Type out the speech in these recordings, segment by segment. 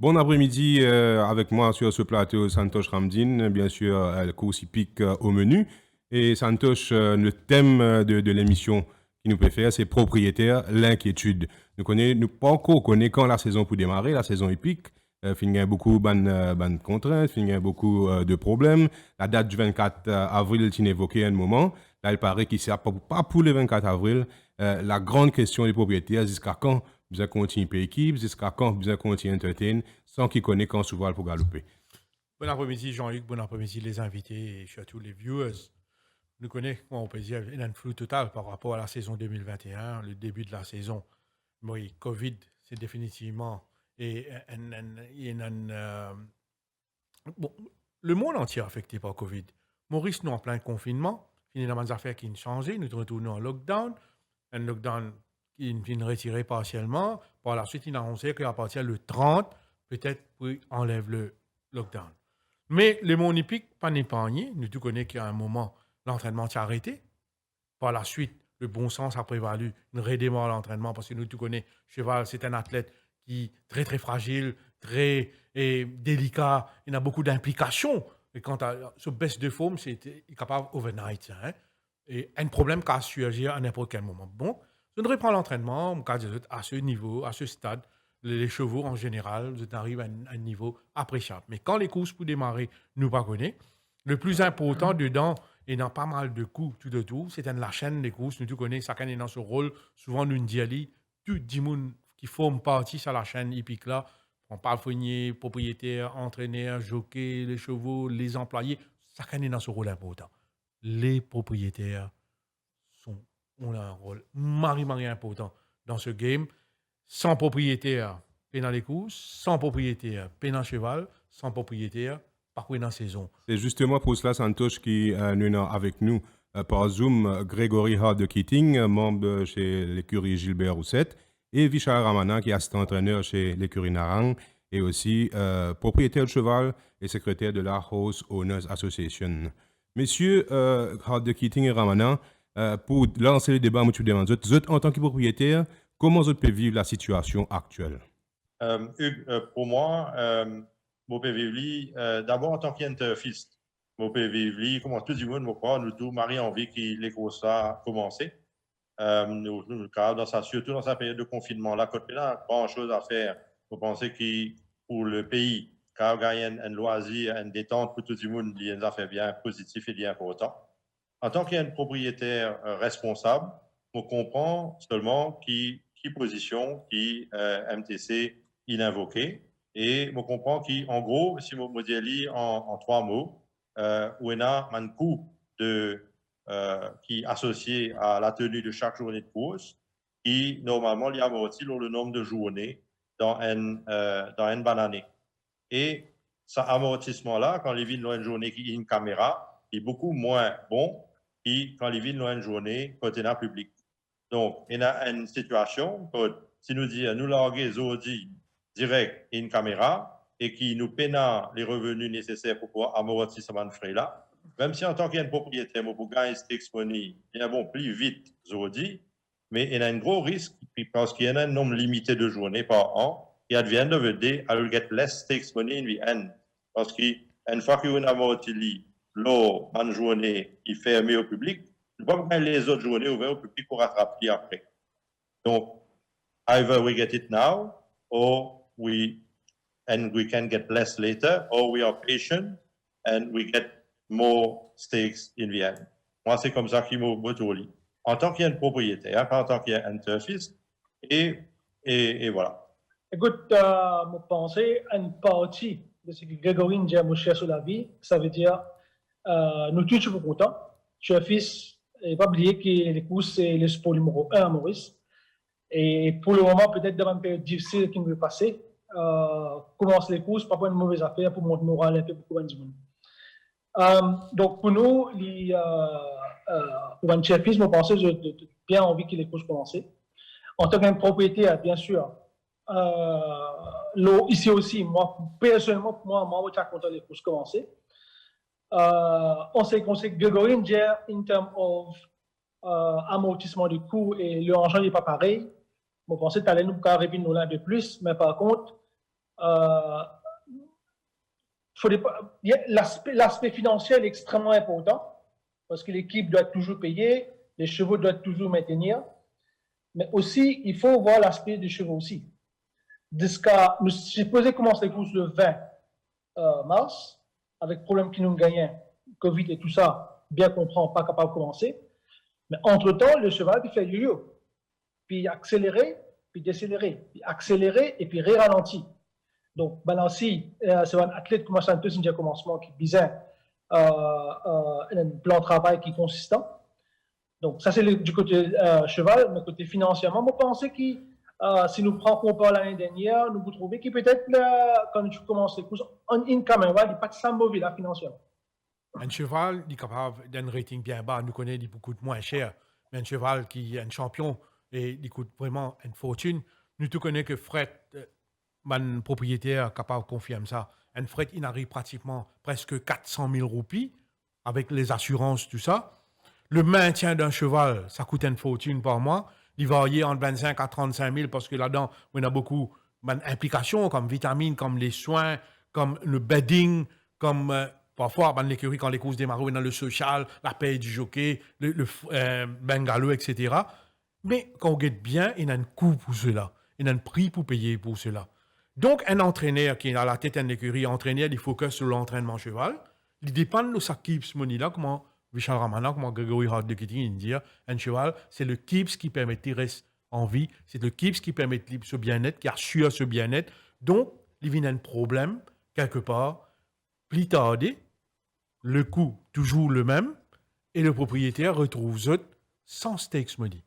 Bon après-midi avec moi sur ce plateau Santosh Ramdin, bien sûr, le course hippique au menu. Et Santosh, le thème de l'émission qui nous peut faire, c'est propriétaire, l'inquiétude. Nous pas encore connaît quand la saison pour démarrer, la saison hippique. Il y a beaucoup de contraintes, il y a beaucoup de problèmes. La date du 24 avril, tu évoqué un moment. Là, il paraît qu'il ne pas pour le 24 avril. La grande question des propriétaires, jusqu'à quand vous continuer payer équipe, jusqu'à quand vous continuer entertain, sans qu'ils connaissent quand souvent pour galoper. Bon après-midi Jean-Luc, bon après-midi les invités et surtout les viewers. Nous connaissons, on peut dire, un flou total par rapport à la saison 2021, le début de la saison. Oui, Covid, c'est définitivement bon, le monde entier est affecté par Covid. Maurice, nous en plein confinement, finalement des affaires qui ont changé, nous retournons en lockdown, un lockdown qui vient retirer partiellement. Par la suite, il a annoncé qu'à partir du 30, peut-être, puis enlève le lockdown. Mais le monde hippique, pas épargné. Nous tous connaissons qu'à un moment, l'entraînement s'est arrêté. Par la suite, le bon sens a prévalu. Nous redémarrons l'entraînement parce que nous tous connaissons, Cheval, c'est un athlète qui est très, très fragile, très délicat. Il a beaucoup d'implications. Et quand ce baisse de forme, c'est capable overnight. Hein? Et un problème qui a surgir à n'importe quel moment. Bon, je devrais prendre l'entraînement, à ce niveau, à ce stade, les chevaux en général, vous arrivez à un niveau appréciable. Mais quand les courses pour démarrer, nous pas connaissons, le plus important dedans, et dans pas mal de coups, tout de tout, c'est la chaîne des courses, nous tout connaissons, chacun est dans ce rôle, souvent nous disons, tout le monde qui forme partie sur la chaîne hippique là, on parle fournier, propriétaire, entraîneur, jockey, les chevaux, les employés, chacun est dans ce rôle important. Les propriétaires ont un rôle mari important dans ce game. Sans propriétaire, pénal les courses, sans propriétaire, pénal cheval, sans propriétaire, pas dans la saison. C'est justement pour cela, Santosh, qui est avec nous par Zoom, Grégory Hard de Keating, membre chez l'écurie Gilbert Roussette, et Vishal Ramana, qui est assistant entraîneur chez l'écurie Narang, et aussi propriétaire de cheval et secrétaire de la Horse Owners Association. Messieurs Hard de Keating et Ramana, pour lancer le débat, je vous demande, vous, en tant que propriétaire, comment vous pouvez vivre la situation actuelle? Hugues, pour moi, je peux vivre d'abord en tant qu'interfiste. Je peux vivre, comme tout le monde, nous tous, Marie envie qu'il les courses a commencé. Surtout dans sa période de confinement, là, quand il a pas grand-chose à faire, je pense que pour le pays, quand il y a un loisir, une détente pour tout le monde, il y a des affaires bien positives et bien importantes. En tant qu'un propriétaire responsable, on comprend seulement qui position, qui MTC il invoqué. Et on comprend qu'en gros, si on me dit en trois mots, on a un coût qui est associé à la tenue de chaque journée de course, qui normalement il y a amorti le nombre de journées dans une bonne année. Et ce amortissement-là, quand les villes ont une journée qui a une caméra, est beaucoup moins bon que quand les villes ont une journée côté public. Donc, il y a une situation, si nous disons, nous larguer Zodi direct et une caméra, et qui nous peine les revenus nécessaires pour pouvoir amortir ce frais-là, même si en tant qu'un propriétaire, pour gagner ce disponible, bien bon, plus vite Zodi, mais il y a un gros risque parce qu'il y a un nombre limité de journées par an, et at the end of the day, I will get less stakes money in the end. Parce qu'une fois qu'on a amorti l'eau, une journée, il est fermé au public, ne pas gagner les autres journées ouvertes au public pour rattraper après. Donc, either we get it now, or we can get less later, or we are patient and we get more stakes in the end. Moi, c'est comme ça qu'il m'a dit. En tant qu'il y a un propriétaire, en tant qu'il y a un turfiste, et voilà. Écoute, je pense une partie de ce que Grégory dit à mon cher sur la vie, ça veut dire nous tous sommes contents. Turfiste, et pas oublier que les courses, c'est le sport numéro 1 à Maurice. Et pour le moment, peut-être dans une période difficile qui nous veut passer, commence les courses, pas une mauvaise affaire pour monter moral un peu pour du monde. Donc pour nous, pour un turfiste, je pense que j'ai bien envie que les courses commencent. En tant qu'un propriétaire, bien sûr, ici aussi, moi, personnellement, pour moi, je suis content les courses commencer. On sait que Grégory dit en termes d'amortissement du coût et l'argent n'est pas pareil. Je pense que tu allais nous répondre un peu plus, mais par contre, euh, l'aspect financier est extrêmement important parce que l'équipe doit être toujours payée, les chevaux doivent être toujours maintenir. Mais aussi, il faut voir l'aspect des chevaux aussi. J'ai posé commencer les courses le 20 mars, avec problème qui nous gagnait, Covid et tout ça, bien comprend, pas capable de commencer. Mais entre-temps, le cheval, il fait yo-yo. Puis accélérer, puis décélérer, puis accélérer et puis ré-ralentir. Donc, maintenant, si c'est un athlète comme Santos, il y a un commencement qui bizarre, un plan de travail qui est consistant. Donc, ça, c'est du côté cheval, mais côté financièrement, moi, je pense que si nous prenons compare l'année dernière, nous pouvons trouver que peut-être, quand tu commences les courses, en in-camera, il n'est pas de ça mauvais là, financièrement. Un cheval, il est capable d'un rating bien bas, nous connaissons, il coûte moins cher. Mais un cheval qui est un champion et il coûte vraiment une fortune, nous te connaissons que Fred, mon propriétaire, capable de confirmer ça. Un Fred, il arrive pratiquement presque 400 000 roupies avec les assurances, tout ça. Le maintien d'un cheval, ça coûte une fortune par mois. Il varie entre 25 à 35 000 parce que là-dedans, on a beaucoup d'implications comme vitamines, comme les soins, comme le bedding, comme parfois l'écurie quand les courses démarrent, on a le social, la paye du jockey, le bungalow, etc. Mais quand on guette bien, il y a un coût pour cela. Il y a un prix pour payer pour cela. Donc, un entraîneur qui est à la tête d'une écurie, entraîneur, il focus sur l'entraînement cheval. Il dépend de sa keeps money là, comment Vishal Ramana, comment Gregory Hart de Keating dit, un cheval, c'est le keeps qui permet qu'il reste en vie, c'est le keeps qui permet ce bien-être, qui assure ce bien-être. Donc, il vient un problème, quelque part, plus tardé, le coût toujours le même, et le propriétaire retrouve sans stakes money.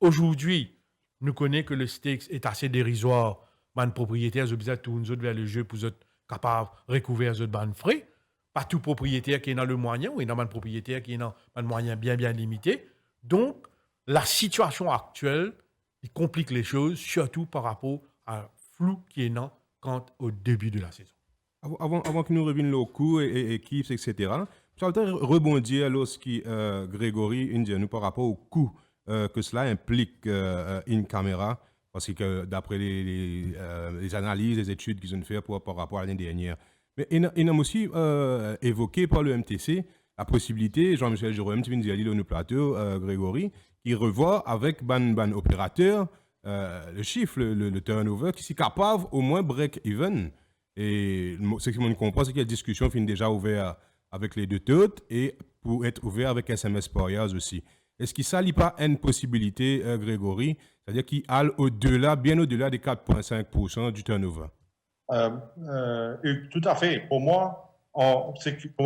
Aujourd'hui, nous connaissons que le stakes est assez dérisoire. Les propriétaires ont besoin de tourner vers le jeu pour être capable de recouvrir les frais. Pas tout propriétaire qui est dans le moyen, ou il y a un propriétaire qui est dans un moyen bien limité. Donc, la situation actuelle, il complique les choses, surtout par rapport à flou qui est dans quand au début de la saison. Avant que nous revenions au coût et équipes, etc., je voudrais rebondir lorsque Grégory nous par rapport au coût que cela implique in caméra, parce que d'après les analyses, les études qu'ils ont fait par rapport à l'année dernière. Mais il a aussi évoqué par le MTC la possibilité, Jean-Michel Jérôme, tu viens de dire le plateau, Grégory, qui revoit avec ban opérateur le chiffre, le turnover, qui est capable au moins break-even. Et ce que je comprends, c'est que la discussion finit déjà ouverte avec les deux têtes et pour être ouvert avec SMS Porias aussi. Est-ce qu'il ne s'allie pas une possibilité, Grégory, c'est-à-dire qu'il aille au-delà, bien au-delà des 4,5% du turnover? Tout à fait. Pour moi, comment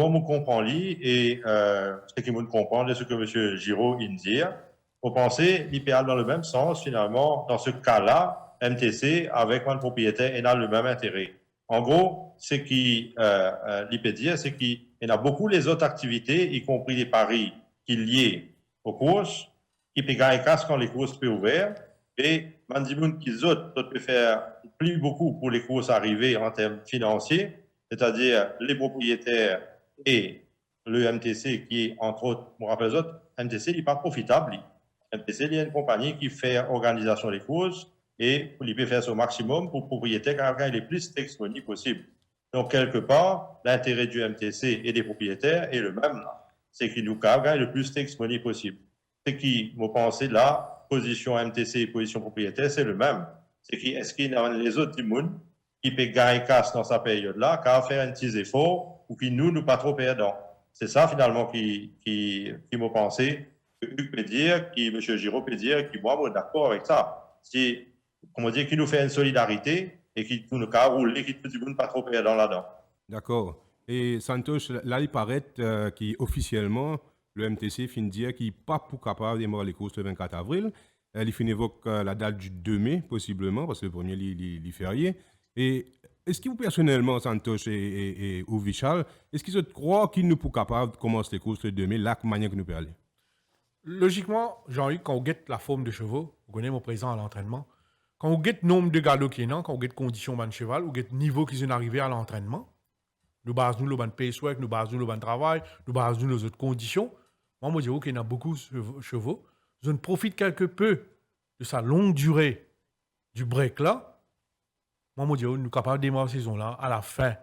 on comprend lui et ce qui me comprend de ce que M. Giraud dit, vous pensez l'IPA dans le même sens, finalement, dans ce cas-là, MTC avec un propriétaire et a le même intérêt. En gros, ce qui l'IP dit, c'est qu'il y a beaucoup les autres activités, y compris les paris qui liés aux courses, qui peuvent gagner casse quand les courses peuvent ouvrir, et Mandimoun qui autres peut faire plus beaucoup pour les courses arrivées en termes financiers, c'est-à-dire les propriétaires et le MTC qui est, entre autres, je me rappelle les autres, MTC n'est pas profitable. MTC, il y a une compagnie qui fait organisation des courses et il peut faire son maximum pour propriétaires car il est plus stakes possible. Donc, quelque part, l'intérêt du MTC et des propriétaires est le même. C'est qu'il nous gagne le plus stakes money possible. Ce qui, me pensez là, position MTC et position propriétaire, c'est le même. C'est est-ce qu'il y a les autres immunes qui peuvent gagner casse dans sa période-là, car faire un petit effort ou qui nous pas trop perdants. C'est ça, finalement, qui me pensé, que Hugues peut dire, qui M. Giraud peut dire, qui moi, je suis d'accord avec ça. C'est, comment dire, qui nous fait une solidarité et qui nous roule et qui ne pas trop perdants là-dedans. D'accord. Et Santosh, là, il paraît qu'officiellement, le MTC finit de dire qu'il n'est pas pour capable de démarrer les courses le 24 avril. Il finit évoque la date du 2 mai, possiblement, parce que le premier, il est férié. Et est-ce que vous, personnellement, Santosh et Vishal, est-ce qu'ils croient qu'ils ne sont capables de commencer les courses le 2 mai, la manière que nous pouvons aller? Logiquement, Jean-Hugues, quand on guette la forme de chevaux, vous connaissez mon présent à l'entraînement, quand on guette le nombre de galops qui est là, quand on guette conditions de cheval, on guette le niveau qu'ils sont arrivés à l'entraînement, nous basons le bon pacework, nous basons le bon travail, nous basons les autres conditions. Moi, je dis qu'il y a beaucoup de chevaux. Je profite quelque peu de sa longue durée du break là. moi, je dis, nous sommes capables de démarrer la saison là à la fin,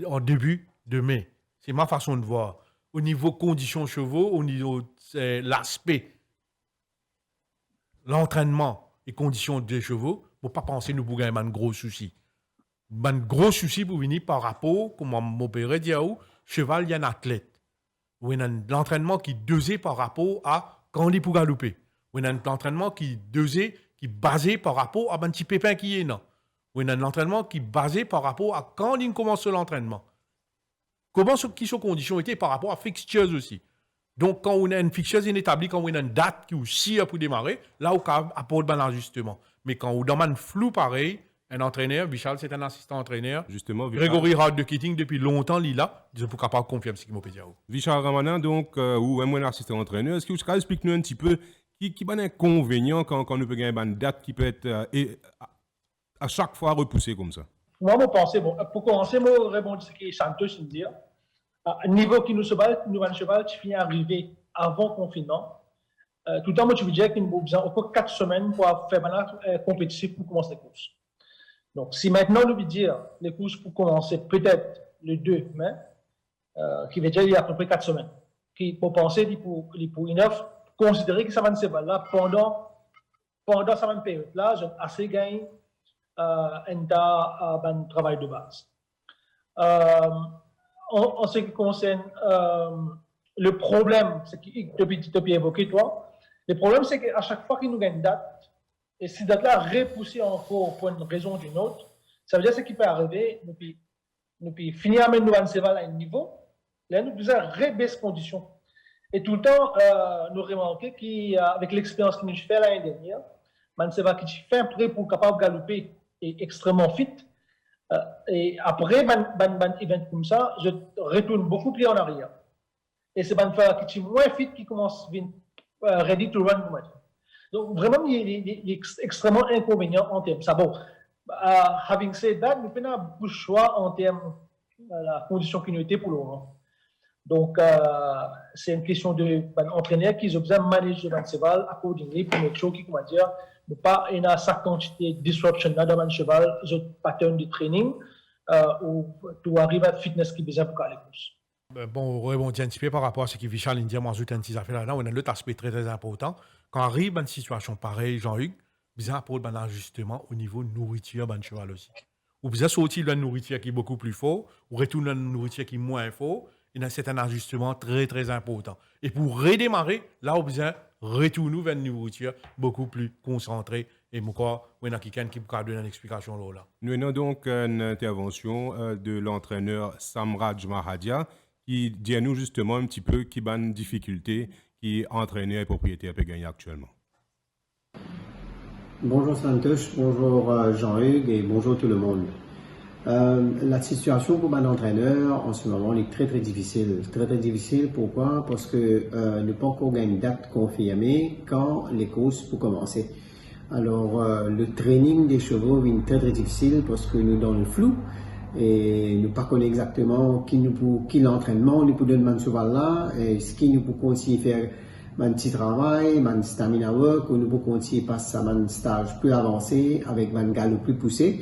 en début de mai. C'est ma façon de voir. Au niveau conditions chevaux, au niveau l'aspect, l'entraînement et conditions des chevaux, il ne faut pas penser que nous pouvons avoir un gros souci. Un gros souci pour venir par rapport, comme mon père dit, cheval, il y a un athlète. Ou il y a l'entraînement qui est dosé par rapport à quand il est pour galoper. Ou il y a l'entraînement qui est dosé, qui est basé par rapport à un petit pépin qui est là. Ou il y a l'entraînement qui est basé par rapport à quand il commence l'entraînement. Comment qui sont conditions étaient par rapport à fixtures aussi. Donc, quand on a une fixture établie, quand on a une date qui est aussi pour démarrer, là, on apporte un ajustement. Mais quand on demande flou pareil, un entraîneur, Vichal, c'est un assistant entraîneur. Justement, Vichal. Grégory Hart de Keating, depuis longtemps, il est là. Je ne peux pas confirmer ce qu'il m'a dit. Vichal Ramadan, donc, ou un assistant entraîneur, est-ce que vous pouvez expliquer un petit peu qui est un inconvénient quand nous peut gagner une date qui peut être à chaque fois repoussée comme ça? Moi, je pense, bon, pour commencer, je réponds à ce que Santos me dit. À niveau qui nous cheval, qui finit arriver avant le confinement, tout le temps, moi, je veux dire qu'il nous a besoin encore 4 semaines pour faire une compétition pour commencer les courses. Donc, si maintenant, on veut dire les courses pour commencer peut-être le 2 mai, qui veut dire il y a à peu près 4 semaines, qui pour penser, pour une offre, considérer que ça va se là pendant cette même période-là, j'ai assez gagné un travail de base. En ce qui concerne le problème, c'est que tu as évoqué, toi, le problème, c'est qu'à chaque fois qu'il nous gagne une date, et si cette date-là est repoussée encore pour une raison ou d'une autre, ça veut dire ce qui peut arriver, nous pouvons finir à mettre nous à un niveau, là, nous pouvons rebaisser les conditions. Et tout le temps, nous remarquons qu'avec l'expérience que nous avons fait l'année dernière, Manseval qui fait un prêt pour capable de galoper est extrêmement fit. Et après, un event comme ça, je retourne beaucoup plus en arrière. Et c'est Manseval qui est moins fit qui commence à venir ready to run. Donc, vraiment, il est extrêmement inconvénient en termes. Ça, bon, having said that, nous avons beaucoup de choix en termes de la condition qui nous était pour le moment. Donc, c'est une question d'entraîneur qui a besoin de manager le cheval accordingly pour make sure qu'il, comment dire, ne pas y a sa quantité de disruption dans le cheval, le pattern de training, ou tu arrives à la fitness qui est besoin pour aller plus. Bon, on rebondit un petit peu par rapport à ce que Vichal India m'a ajouté un petit affaire là. On a l'autre aspect très très important. Quand arrive une situation pareille, Jean-Hugues, besoin d'apporter un ajustement au niveau nourriture de cheval aussi. Ou besoin de sortir de la nourriture qui est beaucoup plus fort, ou retourner dans la nourriture qui est moins fort. C'est un ajustement très très important. Et pour redémarrer, là, on a besoin de retourner vers une nourriture beaucoup plus concentrée. Et moi, on a quelqu'un qui peut donner une explication là. Nous avons donc une intervention de l'entraîneur Samraj Mahadia qui dit à nous justement un petit peu qui a une difficulté qui entraîneur et propriétaire peut gagner actuellement. Bonjour Santosh, bonjour Jean-Hugues et bonjour tout le monde. La situation pour un entraîneur en ce moment est très très difficile. Très très difficile, pourquoi? Parce que ne pas encore gagner une date confirmée quand les courses pour commencer. Alors le training des chevaux est très très difficile parce que nous dans le flou et nous ne connaissons pas exactement qui l'entraînement nous peut donner ce cheval là et ce qui nous peut aussi faire un petit travail, un stamina work ou nous peut aussi passer à un stage plus avancé avec un galop plus poussé.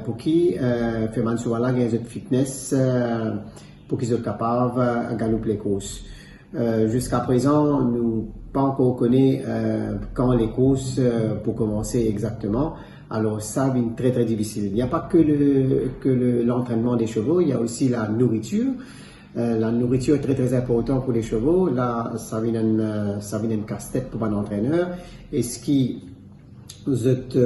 Pour qui fait man cheval là gagne de fitness pour qu'ils soient capables de galoper les courses. Jusqu'à présent, nous pas encore connaît quand les courses pour commencer exactement. Alors ça devient très très difficile. Il n'y a pas que l'entraînement des chevaux, il y a aussi la nourriture. La nourriture est très très importante pour les chevaux. Là, ça vient un casse-tête pour un entraîneur. Et ce qui augmente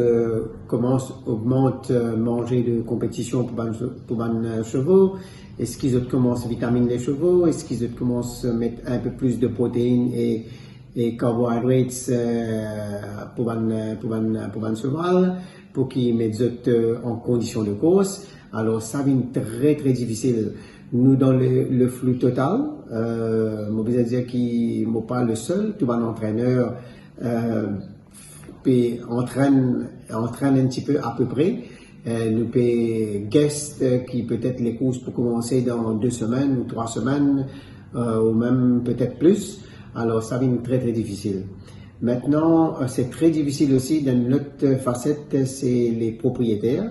manger de compétition pour un chevaux? Est-ce qu'ils commencent à vitaminer les chevaux? Est-ce qu'ils commencent à mettre un peu plus de protéines et carbohydrates pour un cheval, pour qu'ils mettent en condition de course? Alors ça devient très très difficile. Nous dans le flux total, je veux dire qu'il n'est pas le seul, tout un entraîneur entraîne un petit peu à peu près. Nous pouvons guest qui peut-être les courses pour commencer dans 2 semaines ou 3 semaines ou même peut-être plus. Alors ça devient très très difficile. Maintenant, c'est très difficile aussi dans l'autre facette, c'est les propriétaires.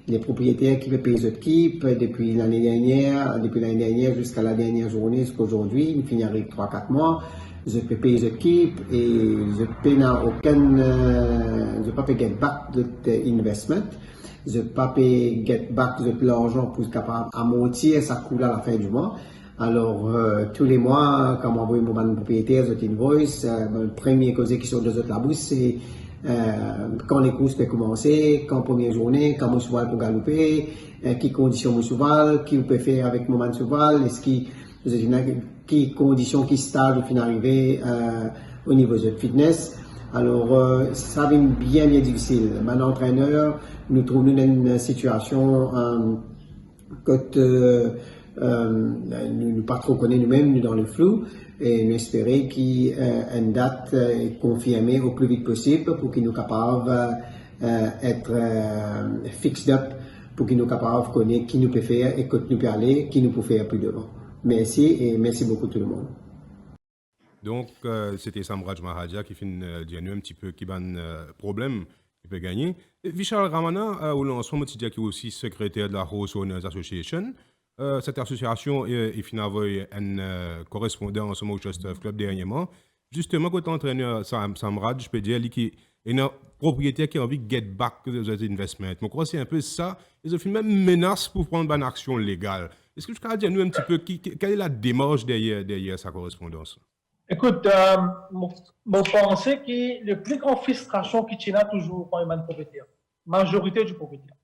les propriétaires qui veulent payer les équipes depuis l'année dernière jusqu'à la dernière journée, jusqu'à aujourd'hui, il finit avec 3-4 mois. Je peux payer les équipes et je ne peux pas get back de investment. Je ne peux pas get back de l'argent pour être capable amortir ça coûte à la fin du mois. Alors, tous les mois, quand m'envoie mon propriétaire, je invoice, le premier causé qui sort de la bouche, c'est quand les courses peuvent commencer, quand première journée, quand mon cheval pour galoper, quelles conditions mon cheval, qui vous peut faire avec mon cheval, quelles conditions, qui stage au fin d'arriver au niveau de fitness. Alors, ça devient bien difficile. Mon entraîneur, nous trouvons dans une situation que nous pas trop connaissons nous-mêmes, nous dans le flou, et nous espérons qu'une date est confirmée au plus vite possible pour qu'il nous capable être fixed up, pour qu'il nous capable de connaître qui nous peut faire et quand nous peut aller, qui nous peut faire plus devant. Merci et merci beaucoup tout le monde. Donc, c'était Samraj Mahadia qui fait dire un petit peu qui a un problème qui peut gagner. Vishal Ramana, en ce moment, qui est aussi secrétaire de la Horse Owners Association. Cette association est finalement un correspondant en ce moment au Chester Club dernièrement. Justement, quand entraîneur Samraj, je peux dire qu'il y a un propriétaire qui a envie de get back the investment. Donc, c'est un peu ça. Ils ont fait même menace pour prendre une action légale. Est-ce que tu peux dire nous un petit peu quelle est la démarche derrière sa correspondance? Écoute, je pense que le plus grande frustration qui tient toujours quand il y a un propriétaire, majorité du propriétaire,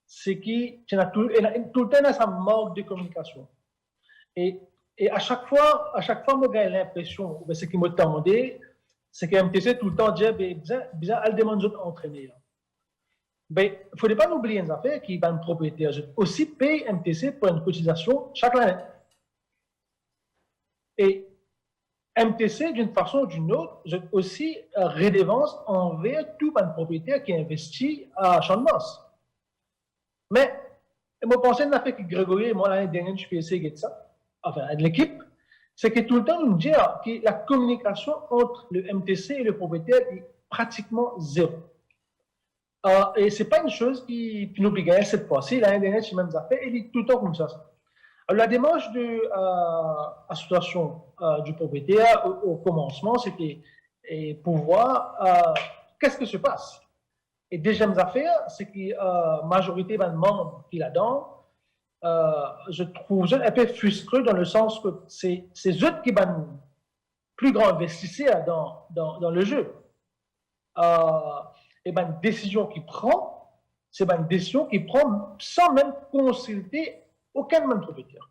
c'est qu'il y a tout le temps sa manque de communication. Et à chaque fois, moi j'ai l'impression, ce qui m'a demandé, c'est que MTC tout le temps dit, bien, elle demande aux entraîneurs. Mais il ne faudrait pas oublier une affaire qui est un propriétaire. Je aussi paye MTC pour une cotisation chaque année. Et MTC, d'une façon ou d'une autre, j'ai aussi redevance envers tout un propriétaire qui investit à Champ-de-Mars. Mais, je pense que Grégory et moi, l'année dernière, je peux essayer de ça, enfin, de l'équipe, c'est que tout le temps, nous disons que la communication entre le MTC et le propriétaire est pratiquement zéro. Et ce n'est pas une chose qui nous oblige cette fois-ci. L'année dernière, je même fait, il est tout le temps comme ça. Alors, la démarche de l'association du propriétaire au commencement, c'était pour voir qu'est-ce qui se passe. Et deuxième affaire, c'est que la majorité des membres qui là-dedans, je trouve un peu frustré dans le sens que c'est eux qui sont plus grands investisseurs dans le jeu. Et une décision qu'ils prennent, c'est une décision qu'ils prennent sans même consulter aucun même propriétaire.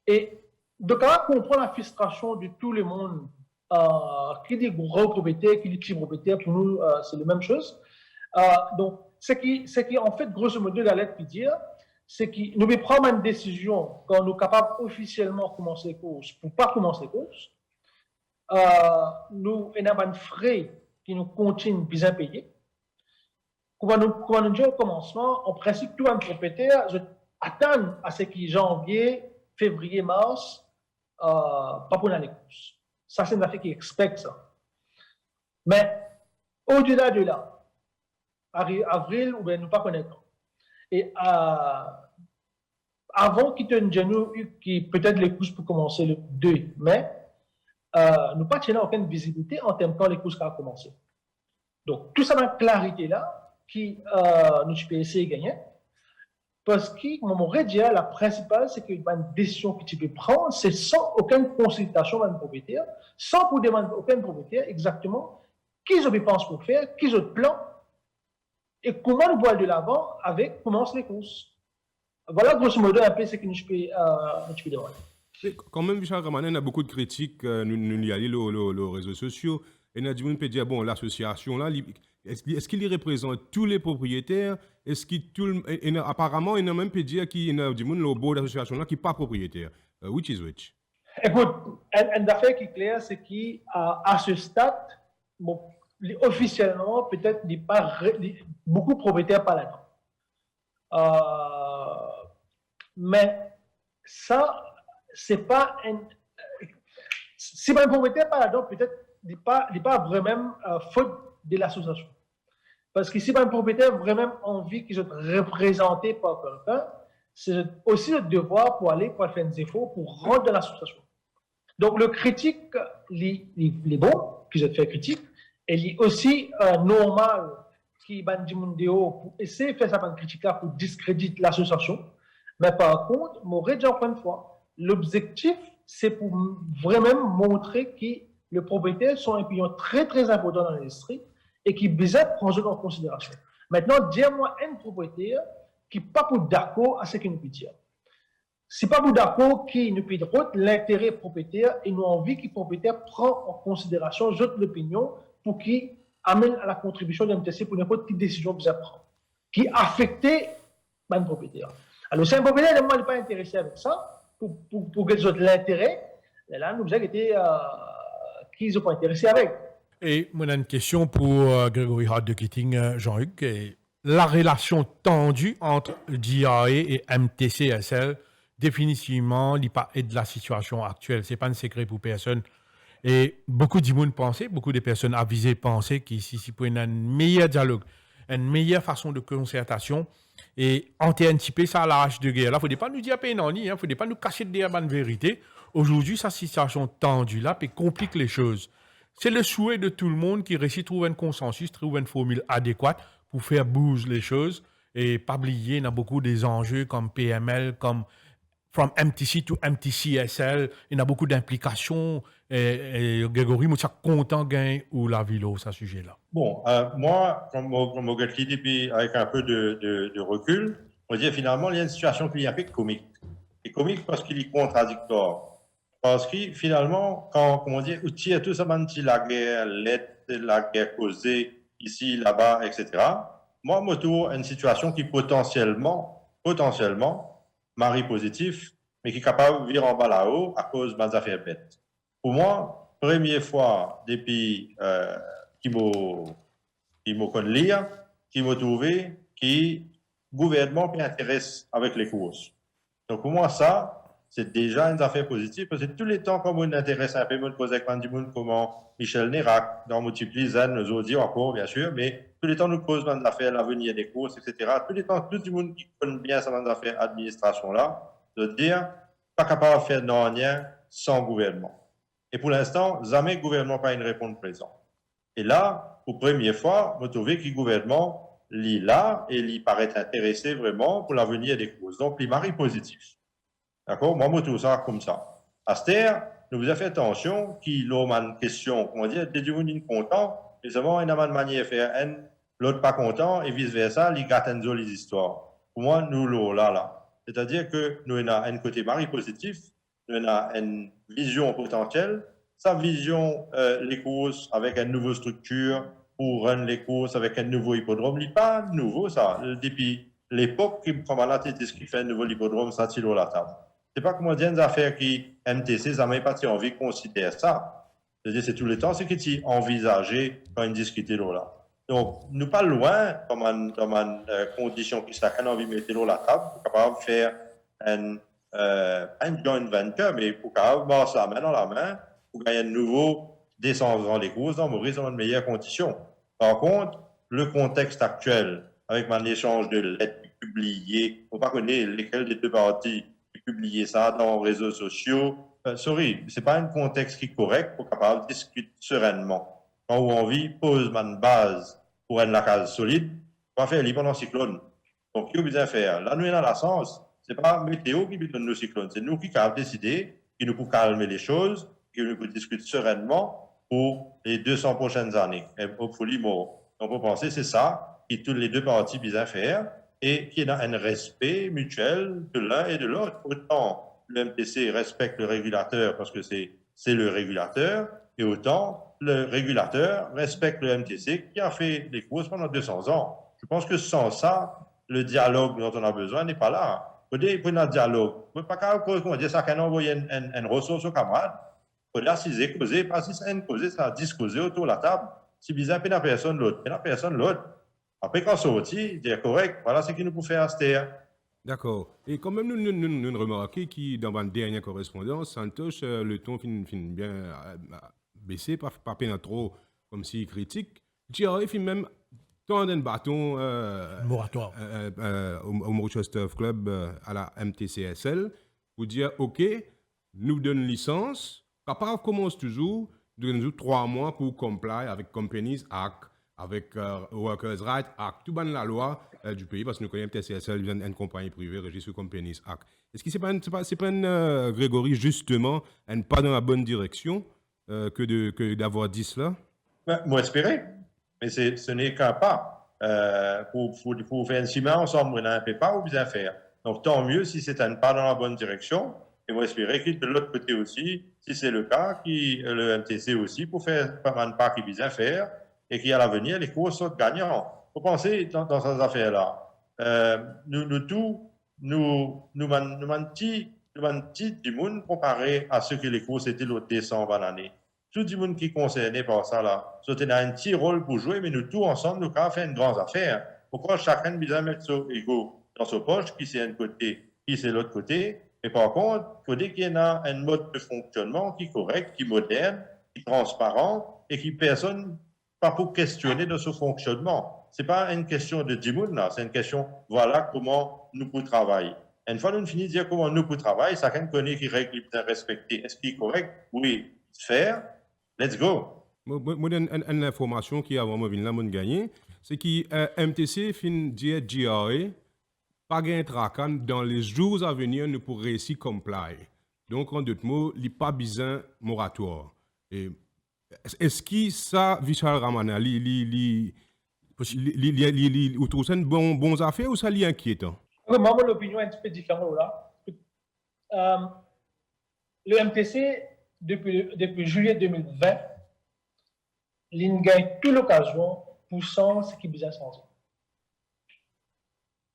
Et donc, on comprend la frustration de tout le monde, qui dit gros propriétaire, qui dit petit propriétaire, pour nous, c'est la même chose. Donc, ce qui en fait, grosso modo, la lettre peut dire, c'est que nous prenons une décision quand nous sommes capables officiellement de commencer les courses, pour ne pas commencer les courses. Nous avons un frais qui nous continue bien payer. Quand nous disons au commencement, en principe, tout un propriétaire attend à ce qui est janvier, février, mars, pas pour les courses. Ça, c'est une affaire qui expecte ça. Mais au-delà de là, avril, ou bien nous pas connaître. Et avant qu'il te nous, qui peut-être les courses pour commencer le 2 mai, nous pas tenir aucune visibilité en termes quand les courses vont commencer. Donc, tout ça, cette clarité-là, qui nous peux essayer de gagner, parce que, mon dire, la principale, c'est qu'une décision que tu peux prendre, c'est sans aucune consultation d'un propriétaire, sans pour demander à aucun propriétaire exactement qui je pense pour faire, qui je plan, et comment nous boire de l'avant avec commence les courses. Voilà, grosso modo, un peu ce que nous peux demander. Quand même, Vishal Ramana, il y a beaucoup de critiques, nous y allons les réseaux sociaux, et nous avons peut dire, bon, l'association là, est-ce qu'il y représente tous les propriétaires? Est-ce qu'il apparemment, il y a même peut dire qu'il y a du monde au board d'association là qui n'est pas propriétaire. Which is which? Écoute, une affaire qui est claire, c'est qu'à ce stade, bon, officiellement, peut-être, il n'y a pas beaucoup de propriétaires par là-dedans. Mais ça, c'est pas un. Si un propriétaire par là-dedans, peut-être, il n'est pas vraiment faute de l'association. Parce que si un propriétaire vraiment envie qu'ils soient représentés par quelqu'un, c'est aussi notre devoir pour aller pour faire des efforts pour rendre l'association. Donc, le critique, les bons, qui ont fait critique, et il est aussi normal qui bandi Mundeo pour essayer de faire ça par critique là pour discréditer l'association. Mais par contre, moi, déjà encore une fois, l'objectif, c'est pour vraiment montrer que les propriétaires sont un pignon très, très important dans l'industrie et qui besoin prendre en considération. Maintenant, dis-moi un propriétaire qui n'est pas pour d'accord à ce qu'il nous peut dire. Ce n'est pas pour d'accord qui nous peut dire l'intérêt propriétaire et nous envie que le propriétaire prend en considération l'opinion pour qu'il amène à la contribution de l'MTC pour n'importe quelle décision qu'il prend, qui affecte le propriétaire. Alors, si un propriétaire n'est pas intéressé avec ça, pour qu'ils aient l'intérêt, là, nous avons été qui ne sont pas intéressés avec. Et moi, j'ai une question pour Grégory Hart de Keating, Jean-Hugues. La relation tendue entre GRA et MTCSL, définitivement, il pas de la situation actuelle. Ce n'est pas un secret pour personne. Et beaucoup de monde pensaient, beaucoup de personnes avisées pensaient qu'ici, pour un meilleur dialogue, une meilleure façon de concertation et anticiper ça à la hache de guerre. Là, il ne faut pas nous dire non, il ne faut pas nous cacher derrière la vérité. Aujourd'hui, cette situation tendue là puis complique les choses. C'est le souhait de tout le monde qui réussit à trouver un consensus, trouver une formule adéquate pour faire bouger les choses et pas oublier, il y a beaucoup des enjeux comme PML, comme from MTC to MTCSL, il y a beaucoup d'implications. Et Grégory, je suis content ou la ville à ce sujet-là. Bon, moi, comme je l'ai dit, avec un peu de recul, on va dire finalement, il y a une situation qui est un peu comique. Et comique parce qu'il est contradictoire. Parce que finalement, quand on dit, outil tout ça, la guerre, l'aide, la guerre causée, ici, là-bas, etc. Moi, je trouve une situation qui potentiellement, mari positif, mais qui est capable de vivre en bas là-haut à cause des affaires bêtes. Pour moi, première fois depuis qui m'a connu lire, qui m'a trouvé, qui gouvernement qui intéresse avec les courses. Donc pour moi, ça, c'est déjà une affaire positive, parce que tous les temps, comme on intéresse un peu, on pose avec Mandimoun, comment Michel Nérac, dans Multiplie, Zan, nous autres encore, bien sûr, mais tous les temps, nous posons des affaires, l'avenir des courses, etc. Tous les temps, tout le monde qui connaît bien ces affaires administration-là, de dire, pas capable de faire rien sans gouvernement. Et pour l'instant, jamais le gouvernement n'a pas une réponse présente. Et là, pour la première fois, vous trouvez que le gouvernement est là et il paraît intéressé vraiment pour l'avenir des courses. Donc, il mari positif. D'accord? Moi, je trouve ça comme ça. À cette heure, nous vous avons fait attention qu'il y a une question, on va dire, des gens qui sont contents, mais seulement il y a une manière de faire un, l'autre pas content, et vice-versa, ils gâtent les histoires. Pour moi, nous, là. C'est-à-dire que nous avons un côté mari positif, nous avons une vision potentielle, sa vision, les courses avec une nouvelle structure pour rendre les courses avec un nouveau hippodrome, il n'est pas nouveau, ça. Depuis l'époque, comme à la tête, ce qui fait un nouveau hippodrome, ça tire à la table. C'est pas comment dire des affaires qui MTC, ça m'a pas envie de considérer ça. C'est-à-dire, c'est tout le temps, c'est que tu envisagé quand ils discutent là. Donc, nous pas loin, comme une condition qui chacun a envie de mettre l'eau à la table, pour capable de faire un joint venture, mais pour capable de ça main dans la main, pour gagner un nouveau descendre dans les courses, dans Maurice dans de meilleures conditions. Par contre, le contexte actuel, avec un échange de lettres publiées, on ne pas connaître lesquelles des deux parties publier ça dans les réseaux sociaux. C'est pas un contexte qui est correct pour capable de discuter sereinement. Quand on vit, pose une base pour une case solide, on va faire libre pendant le cyclone. Donc, il y a besoin de faire. Là, nous, dans la sens, c'est pas météo qui donne nos cyclones, c'est nous qui avons décidé, qui nous pouvons calmer les choses, qui nous pouvons discuter sereinement pour les 200 prochaines années. Et hopefully more. Donc, on peut penser, c'est ça, qui tous les deux parties besoin de faire. Et qui a un respect mutuel de l'un et de l'autre. Autant le MTC respecte le régulateur parce que c'est le régulateur, et autant le régulateur respecte le MTC qui a fait les courses pendant 200 ans. Je pense que sans ça, le dialogue dont on a besoin n'est pas là. Pour un dialogue, il ne faut pas dire ça qu'on envoie une ressource aux camarades. Il faut assiser, causer, pas si c'est une causer, ça discuter autour de la table. Si bizarre, il n'y a personne l'autre. Après, quand sorti, c'est correct, voilà ce qu'il nous peut faire à cette. D'accord. Et quand même, nous remarquons que dans ma dernière correspondance, Santosh, le ton fin bien baissé, pas peine trop comme si critique. GRA fin même tendre un bâton Moratoire. au Mauritius Turf Club à la MTCSL pour dire OK, nous donne licence, capable commence toujours, donne-nous 3 mois pour comply avec Companies Act, avec Workers' Rights Act, tout ban la loi du pays, parce que nous connaissons MTCSL, une compagnie privée registre Companies Act. Est-ce que c'est pas une Grégory, justement, pas dans la bonne direction que d'avoir dit cela? Ben, moi, espérer. Mais ce n'est qu'un pas. Pour faire un ciment ensemble, on a un peu pas ou bien faire. Donc, tant mieux si c'est un pas dans la bonne direction. Et moi, espérer qu'il de l'autre côté aussi, si c'est le cas, le MTC aussi, pour faire pas mal de pas qu'il bien faire et qu'à l'avenir, les courses sont gagnants. Faut penser dans ces affaires-là. Nous mentis du monde comparé à ce que les courses étaient l'autre décembre à l'année. Tout le monde qui est concerné par ça, là, c'était un petit rôle pour jouer, mais nous tous ensemble, nous avons fait une grande affaire. Pourquoi chacun besoin de mettre son ego dans sa poche, qui c'est un côté, qui c'est l'autre côté. Mais par contre, il faut dire qu'il y en a un mode de fonctionnement qui est correct, qui est moderne, qui est transparent et qui personne pas pour questionner de ce fonctionnement. C'est pas une question de 10 000, là, c'est une question, voilà comment nous pouvons travailler. Une fois nous finissons de dire comment nous pouvons travailler, chacun connaît qui règle bien respecter. Est-ce qu'il est correct? Oui. Faire. Let's go. Moi, une information qui a vraiment gagné, c'est que MTC fin dire GRA, pas gagner tracan dans les jours à venir, nous pourrons réussir comply. Donc, en d'autres mots, il n'y a pas besoin moratoire. Est-ce que ça, Vishal Ramana, vous trouvez ça une bonne affaire ou ça l'est inquiétant? Moi, mon opinion est un petit peu différente là. Le MTC, depuis juillet 2020, il gagne toute l'occasion pour changer ce qui est besoin de changer.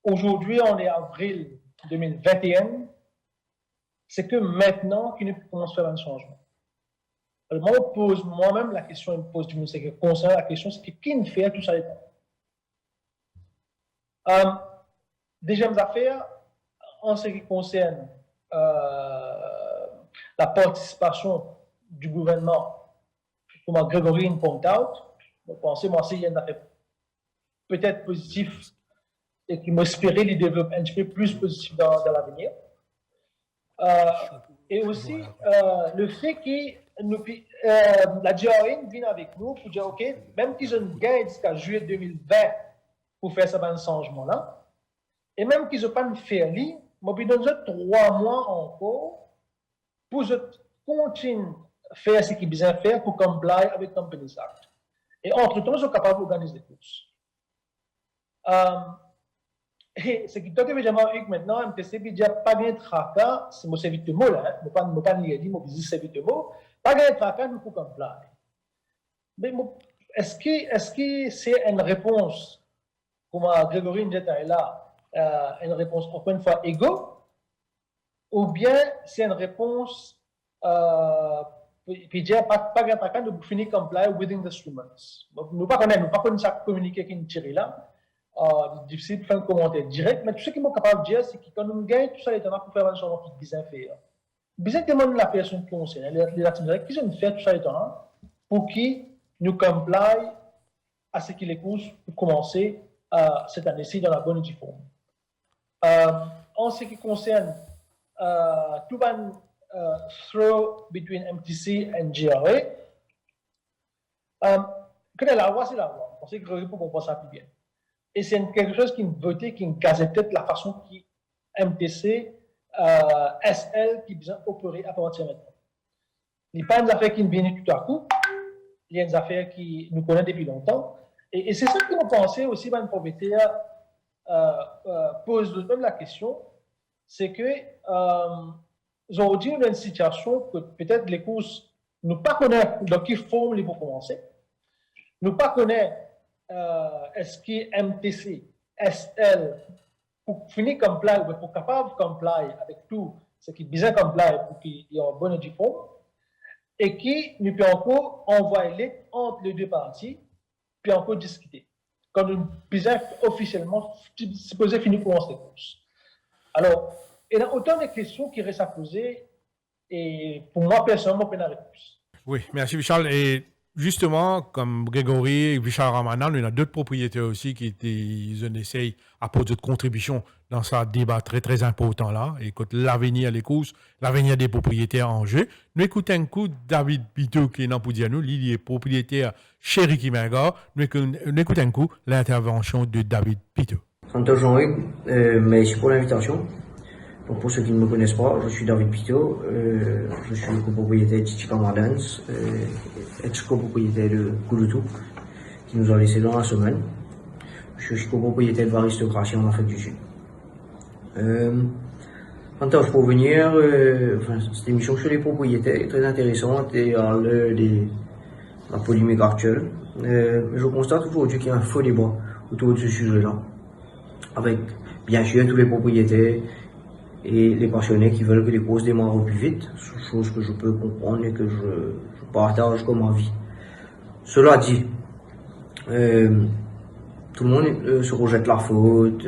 Aujourd'hui, on est avril 2021. C'est que maintenant qu'il commence à faire un changement. Alors, moi, je pose moi-même la question, je me pose du monde, c'est que concernant la question, c'est que qui ne fait tout ça les temps. Deuxième affaire, en ce qui concerne la participation du gouvernement, comme Grégory point out, je pense que c'est une affaire peut-être positive et qui m'espérait de développer un petit peu plus positif dans l'avenir. Et aussi, le fait que la GRA vient avec nous pour dire, OK, même qu'ils ont gagné jusqu'à juillet 2020 pour faire ce changement-là, et même qu'ils n'ont pas fait, moi, je donne 3 mois encore pour continuer à faire ce qu'ils ont besoin de faire pour comply avec Companies Act. Et entre-temps, ils sont capables d'organiser des courses. Et ce qui est évidemment maintenant, MTC dit pas bien de tracas, c'est mon service de mot là, je ne peux pas dire, mon business service de mot, pas bien de tracas, nous pouvons comply. Mais est-ce que c'est une réponse, comme Grégory Ndjeta est là, une réponse encore une fois égaux, ou bien c'est une réponse puis dire pas bien de tracas, nous finir comply within the 3 months. Nous ne pouvons pas ça communiquer qui nous tire là. Difficile de faire un commentaire direct, mais tout ce qu'ils sont capables de dire, c'est que quand nous gagnons tout ça, les temps pour faire un changement qui est bien fait. Bien que la personne qui concerne, les activités qui ont fait tout ça les temps pour qu'ils nous comply à ce qu'ils les courses pour commencer cette année-ci dans la bonne forme. En ce qui concerne tout un throw between MTC and GRA, que la loi, c'est la loi. On sait que pour comprendre ça plus bien. Et c'est quelque chose qui est voté, qui est peut-être la façon qui MTC, SL, qui vient opérer à partir de maintenant. Il n'y a pas une affaire qui viennent tout à coup, il y a une affaire qui nous connaît depuis longtemps. Et c'est ça que nous pensons aussi, une propriétaire pose même la question, c'est que aujourd'hui, on a une situation que peut-être les courses, nous ne connaissons pas dans quelle forme ils vont commencer, nous ne connaissons pas est-ce que MTC, SL, pour finir comply, ou pour capable de comply avec tout ce qui est besoin de comply pour qu'il y ait un bon uniforme, et qui nous peut encore envoyer entre les deux parties, puis encore discuter. Quand nous besoin officiellement supposé finir pour lancer les courses. Alors, il y a autant de questions qui restent à poser, et pour moi, personnellement, pas la réponse. Oui, merci Michel. Et Justement, comme Grégory et Richard Ramanan, il y a d'autres propriétaires aussi qui ils essayent à poser de contribution dans ce débat très, très important là. Écoute, l'avenir des courses, l'avenir des propriétaires en jeu. Nous écoutons un coup David Pito qui est dans pour dire nous, il est propriétaire chez Ricky Merga. Nous écoutons un coup l'intervention de David Pito. Santosh Jean-Hugues, merci pour l'invitation. Donc pour ceux qui ne me connaissent pas, je suis David Pito, je suis le copropriétaire de Chichika Dance, ex-copropriétaire de Kouloutou, qui nous a laissé dans la semaine. Je suis aussi copropriétaire de Varistocratie en Afrique du Sud. Santosh, pour venir, cette émission sur les propriétaires est très intéressante et à l'heure de la polémique actuelle. Je constate aujourd'hui qu'il y a un faux débat autour de ce sujet-là, avec bien sûr tous les propriétaires et les passionnés qui veulent que les courses démarrent au plus vite, chose que je peux comprendre et que je partage comme avis. Cela dit, tout le monde se rejette la faute,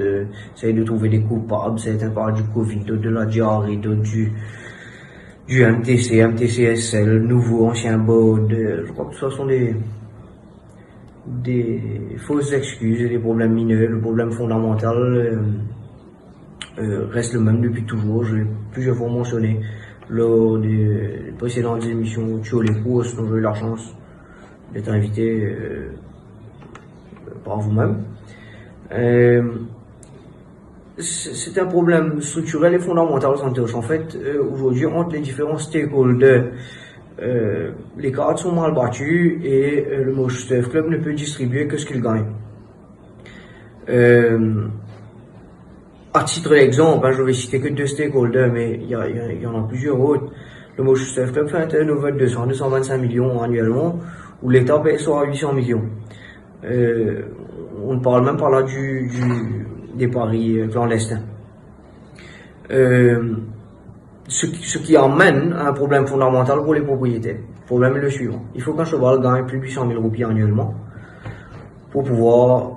essaye de trouver des coupables, certains parlent du Covid, d'autres de la diarrhée, d'autres du MTC, MTCSL, nouveau, ancien board. Je crois que ce sont des fausses excuses et des problèmes mineurs. Le problème fondamental reste le même depuis toujours. Je l'ai plusieurs fois mentionné lors des précédentes émissions sur les courses dont j'ai eu la chance d'être invité par vous-même. C'est un problème structurel et fondamental, Santosh. En fait, aujourd'hui, entre les différents stakeholders, les cartes sont mal battues et le Moche Surf Club ne peut distribuer que ce qu'il gagne. À titre d'exemple, je vais citer que 2 stakeholders, mais il y en a plusieurs autres. Le Moche Surf Club fait un turnover de 225 millions annuellement, où l'État paie soit à 800 millions. On ne parle même pas là des paris clandestins. Ce qui amène à un problème fondamental pour les propriétaires. Le problème est le suivant. Il faut qu'un cheval gagne plus de 800 000 roupies annuellement pour pouvoir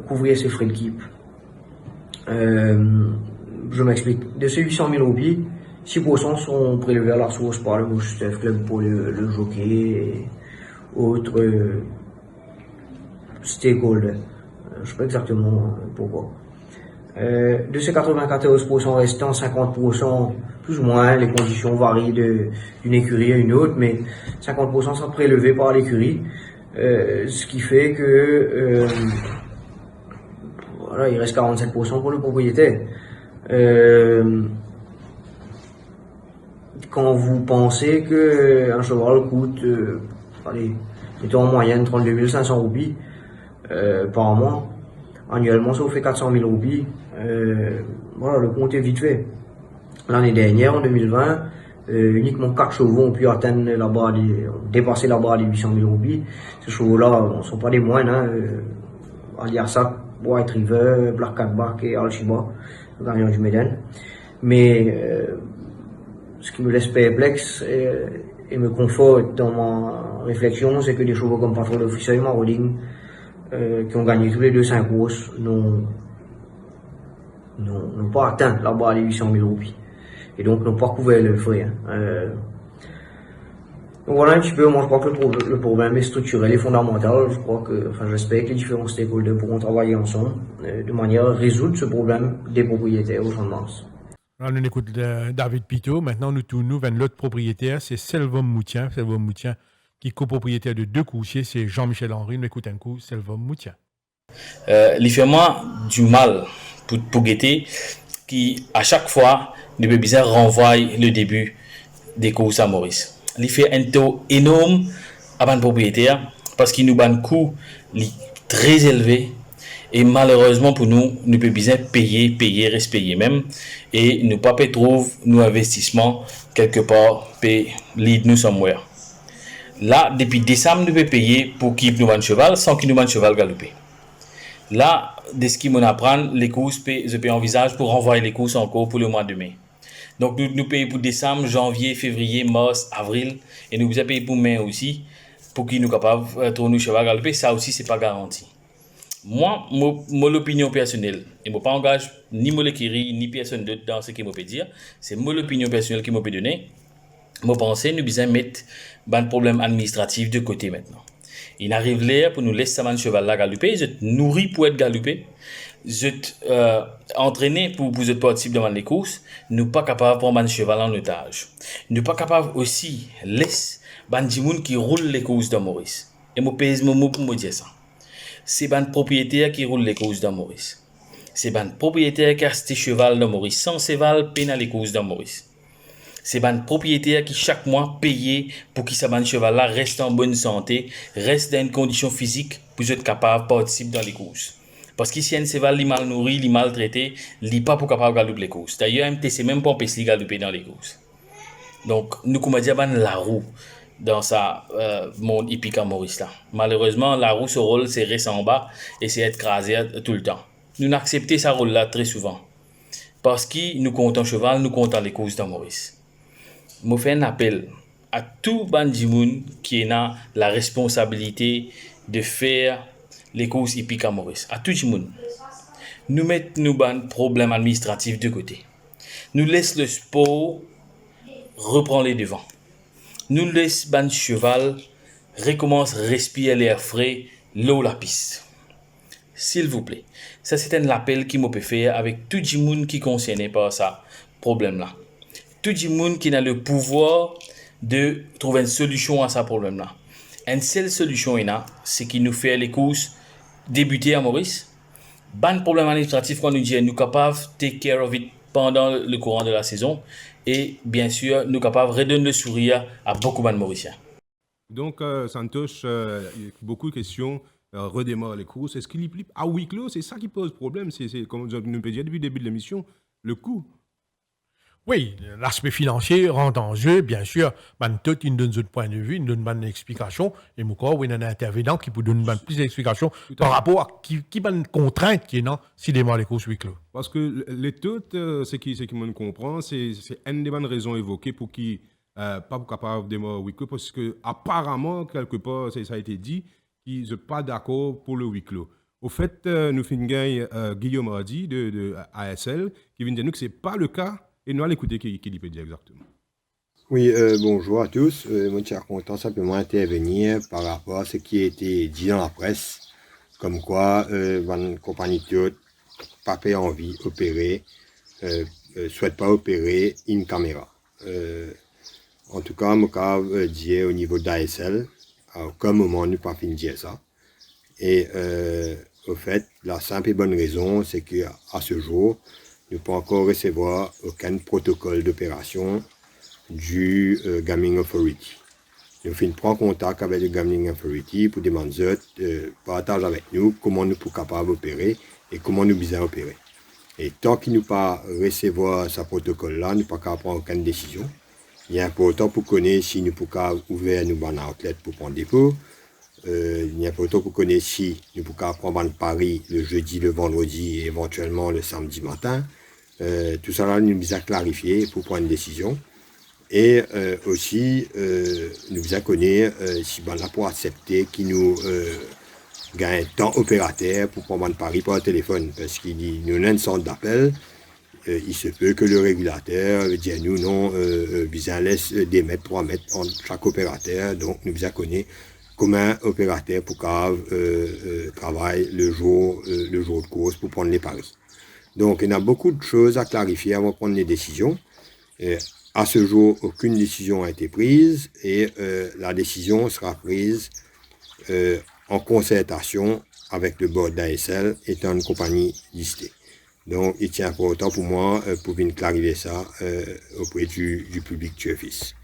couvrir ses frais de keep. Je m'explique. De ces 800 000 roupies, 6% sont prélevés à la source par le Moche Surf Club pour le jockey et autres stakeholders. Je ne sais pas exactement pourquoi. De ces 94% restants, 50%, plus ou moins, les conditions varient d'une écurie à une autre, mais 50% sont prélevés par l'écurie, ce qui fait que voilà, il reste 47% pour le propriétaire. Quand vous pensez qu'un cheval coûte, mettons en moyenne 32 500 roupies par mois, annuellement ça vous fait 400 000 roupies, voilà, le compte est vite fait. L'année dernière, en 2020, uniquement 4 chevaux ont pu atteindre dépasser la barre des 800 000 roupies. Ces chevaux-là ne sont pas des moines, Aliarsac, White River, Black Catback et Al-Shiba, le gagnant du Méden. Mais ce qui me laisse perplexe et me conforte dans ma réflexion, c'est que des chevaux comme Patrol Officer et Marauding, qui ont gagné tous les deux 5 courses, n'ont pas atteint la barre des 800 000 roupies. Et donc n'ont pas couvert le frais. Donc voilà un petit peu, moi je crois que le problème est structurel et fondamental. J'espère que les différents stakeholders pourront travailler ensemble de manière à résoudre ce problème des propriétaires au champ de Mars. Alors, on écoute David Pito. Maintenant, nous tournons vers l'autre propriétaire, c'est Selvom Moutien. Selvom Moutien, qui est copropriétaire de 2 coursiers, c'est Jean-Michel Henry. Nous écoutons un coup Selvom Moutien. Il fait moi du mal pour guetter qui, à chaque fois, ne peut bien renvoyer le début des courses à Maurice. Il fait un taux énorme à ban propriétaire parce qu'il nous bat un coût très élevé et malheureusement pour nous, nous peut bien payer, reste payer même et nous pas trouver nos investissements quelque part payer lead nous somewhere. Là, depuis décembre, nous peut payer pour qu'il nous vende cheval sans qu'il nous vende cheval galopé. Là, de ce qu'il m'en apprend, les courses, je peux envisager pour renvoyer les courses encore pour le mois de mai. Donc, nous payons pour décembre, janvier, février, mars, avril. Et nous payons pour mai aussi, pour qu'ils nous capables de tourner le cheval galopé. Ça aussi, ce n'est pas garanti. Moi, mon opinion personnelle, et je ne m'engage ni mon écurie, ni personne d'autre dans ce qu'il me peut dire. C'est mon opinion personnelle qui me peut donner. Moi, pensais, nous besoin mettre un problème administratif de côté maintenant. Il arrive l'air pour nous laisser ça cheval là galoper, je te nourris pour être galopé, je te entraîner pour être participer dans les courses, nous pas capable de prendre un cheval en otage. Nous pas capable aussi laisser ban dimoun qui roule les courses dans Maurice. Et moi pèse mon mot pour me dire ça. C'est ban propriétaire qui roule les courses dans Maurice. C'est ban propriétaire qui a acheté cheval dans Maurice. Sans cheval, peine à les courses dans Maurice. C'est ban propriétaire qui chaque mois paye pour que ce cheval là reste en bonne santé, reste dans une condition physique pour être capable de participer dans les courses. Parce que si un cheval est mal nourri, il est maltraité, il n'est pas pour capable de galoper les courses. D'ailleurs, MTC même pas empêché de galoper dans les courses. Donc, nous comme dire la roue dans sa monde hippique à Maurice là. Malheureusement, la roue, son rôle, c'est rester en bas et c'est être crasé tout le temps. Nous n'acceptons ce rôle là très souvent. Parce que nous comptons cheval, nous comptons les courses dans Maurice. Je fais un appel à tout bandimoun qui a la responsabilité de faire les courses hippiques à Maurice. À tout le monde. Nous mettons nos problèmes administratifs de côté. Nous laissons le sport reprendre les devants. Nous laissons le cheval recommence à respirer l'air frais, l'eau la piste. S'il vous plaît. Ça, c'est un appel qui me peut faire avec tout le monde qui est concerné par ce problème-là. Tout le monde qui a le pouvoir de trouver une solution à ce problème-là. Une seule solution, c'est qu'il nous fait les courses débuter à Maurice. Ban problème administratif qu'on nous dit, nous sommes capables de take care of it pendant le courant de la saison. Et bien sûr, nous sommes capables de redonner le sourire à beaucoup de Mauriciens. Donc, Santosh, beaucoup de questions. Redémarre les courses. Est-ce qu'il y a à huis clos? C'est ça qui pose problème. C'est comme nous peut dire depuis le début de l'émission, le coût. Oui, l'aspect financier rentre en jeu, bien sûr. Tout, il donne un point de vue, il donne une explication. Et moi, il y a un intervenant qui peut donner plus d'explications par rapport à qui une contrainte qui est dans si démarre les courses huis clos. Parce que les taux, ce qui me comprend, c'est une des bonnes raisons évoquées pour qui pas capable de démarrer huis clos. Parce que apparemment, quelque part, ça a été dit, qu'ils ne sont pas d'accord pour le huis clos. Au fait, nous finissons Guillaume Hardy de ASL qui vient de dire que ce n'est pas le cas. Et nous allons écouter ce qu'il peut dire exactement. Oui, bonjour à tous. Moi, je suis content simplement d'intervenir par rapport à ce qui a été dit dans la presse, comme quoi une compagnie de pas fait envie d'opérer, souhaite pas opérer une caméra. En tout cas, je dire au niveau d'ASL, à aucun moment nous pas fini de dire ça. Et au fait, la simple et bonne raison, c'est qu'à ce jour, nous ne pouvons encore recevoir aucun protocole d'opération du Gambling Authority. Nous prendre contact avec le Gambling Authority pour demander partage avec nous comment nous sommes capables d'opérer et comment nous besoin opérer. Et tant qu'il nous pas recevoir ce protocole-là, nous ne pouvons pas prendre aucune décision. Il est important pour connaître si nous pouvons ouvrir nos banques outlet pour prendre des pots. Il est important pour connaître si nous pouvons prendre un pari le jeudi, le vendredi et éventuellement le samedi matin. Tout ça là, nous devons clarifier pour prendre une décision. Et aussi, nous devons connaître si on a pour accepter qu'il nous gagne temps opérateur pour prendre un pari par téléphone. Parce qu'il nous a un centre d'appel. Il se peut que le régulateur dise nous non, besoin laisse 2 mètres, 3 mètres entre chaque opérateur. Donc, nous devons connaître comment opérateur pour travaille le jour de course pour prendre les paris. Donc, il y a beaucoup de choses à clarifier avant de prendre les décisions. À ce jour, aucune décision n'a été prise et la décision sera prise en concertation avec le board d'ASL, étant une compagnie listée. Donc, il tient important pour moi pour venir clarifier ça auprès du public du office.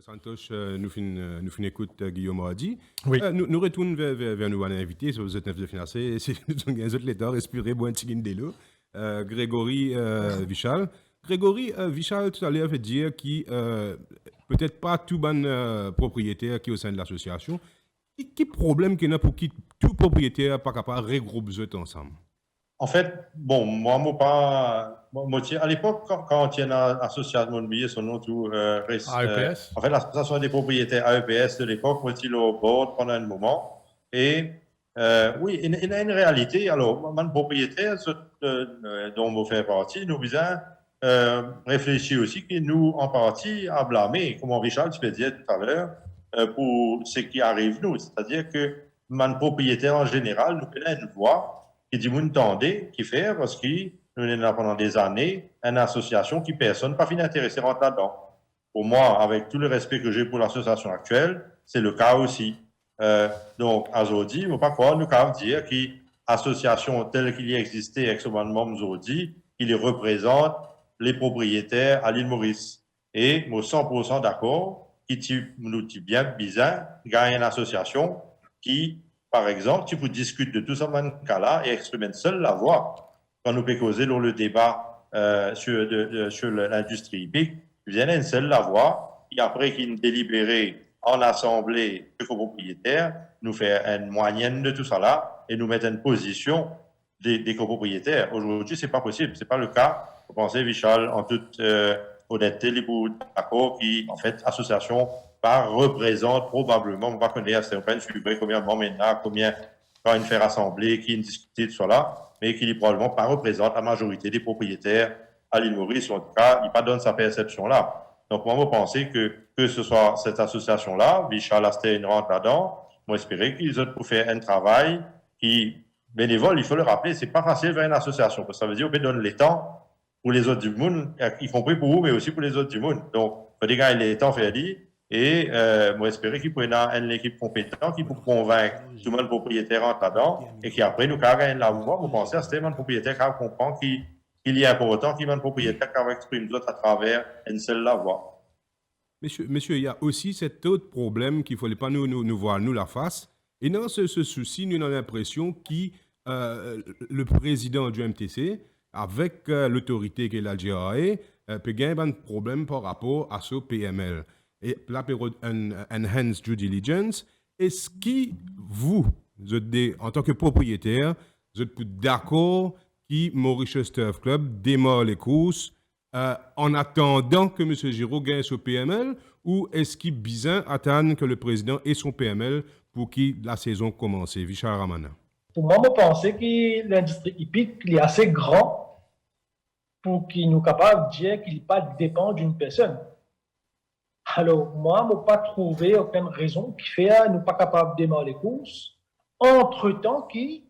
Santosh, nous finissons écoute Guillaume Hardy. Oui. Nous retournons vers nos invités, sur vous êtes de financer. Nous avons un autre l'état, respirer, boire un petit de l'eau. Grégory Vichal. Grégory Vichal, tout à l'heure, fait dire qu'il peut-être pas tout bon propriétaire qui est au sein de l'association. Quel problème qu'il y a pour qui tout propriétaire pas capable de regrouper ensemble? En fait, bon, moi, à l'époque, quand il y a une association immobilière, son nom tout AEPS. en fait, l'association des propriétaires AEPS de l'époque, moi, il au board pendant un moment. Et oui, il y a une réalité. Alors, mon propriétaire dont je fais partie, nous besoin réfléchir aussi que nous, en partie, à blâmer, comme Richard tu peux dire tout à l'heure, pour ce qui arrive nous. C'est-à-dire que man propriétaire en général, nous prenons une voix qui dit nous tendez, qui fait parce que nous sommes là pendant des années, une association qui personne pas fini intéressé rentre là-dedans. Pour moi, avec tout le respect que j'ai pour l'association actuelle, c'est le cas aussi. Donc, aujourd'hui, il ne faut pas croire, nous pouvons dire que l'association telle qu'il y a existé avec ce membre aujourd'hui, il les représente les propriétaires à l'île Maurice. Et nous sommes 100% d'accord qui nous dit bien bizarre, il y a une association qui, par exemple, tu peux discuter de tout ça dans ce cas-là et exprimer seule la voix. Quand nous pouvons causer dans le débat sur l'industrie hippique, il y a une seule la voix, et après qu'il délibéré en assemblée de copropriétaires, nous fait une moyenne de tout ça là et nous mettre une position des copropriétaires. Aujourd'hui, c'est pas possible, c'est pas le cas. Vous pensez, Vichal, en toute honnêteté, les bouts d'accord qui, en fait, association représente probablement, on va connaître, c'est pas une suivre combien de membres maintenant, combien quand une faire assemblée, qui une discuter de cela, mais qui probablement pas représente la majorité des propriétaires à l'île Maurice, ou en tout cas, il pas donne sa perception là. Donc, moi, je pense que ce soit cette association-là, Vichal Asté rentre là-dedans, moi, j'espérais qu'ils ont pu faire un travail qui, bénévole, il faut le rappeler, c'est pas facile de faire une association, parce que ça veut dire qu'on peut donner les temps pour les autres du monde, y compris pour vous, mais aussi pour les autres du monde. Donc, il faut des gars, les temps faire dit, et moi, j'espérais qu'ils pourraient avoir une équipe compétente qui peut convaincre tout le monde propriétaire rentre là-dedans, et qui après, nous, quand gagne la voix, vous pensez à ce propriétaire qui comprend qu'il y a important qu'il y ait un propriétaire qui exprime d'autres à travers une seule la voix. Monsieur, il y a aussi cet autre problème qu'il ne fallait pas nous voir, nous, la face. Et dans ce souci, nous avons l'impression que le président du MTC, avec l'autorité qu'est la GRA, peut gagner un problème par rapport à ce PML. Et la période Enhanced Due Diligence, est-ce que vous, en tant que propriétaire, vous êtes d'accord que Mauritius Turf Club démarre les courses en attendant que M. Giraud gagne son PML, ou est-ce qu'il est bizarre attendre que le président ait son PML pour que la saison commence? Vichal Ramana. Pour moi, je pense que l'industrie hippique est assez grand pour qu'il soit capable de dire qu'il n'est pas dépend d'une personne. Alors, moi, je n'ai pas trouvé aucune raison qui fait que nous ne sommes pas capables de démarrer les courses, entre-temps que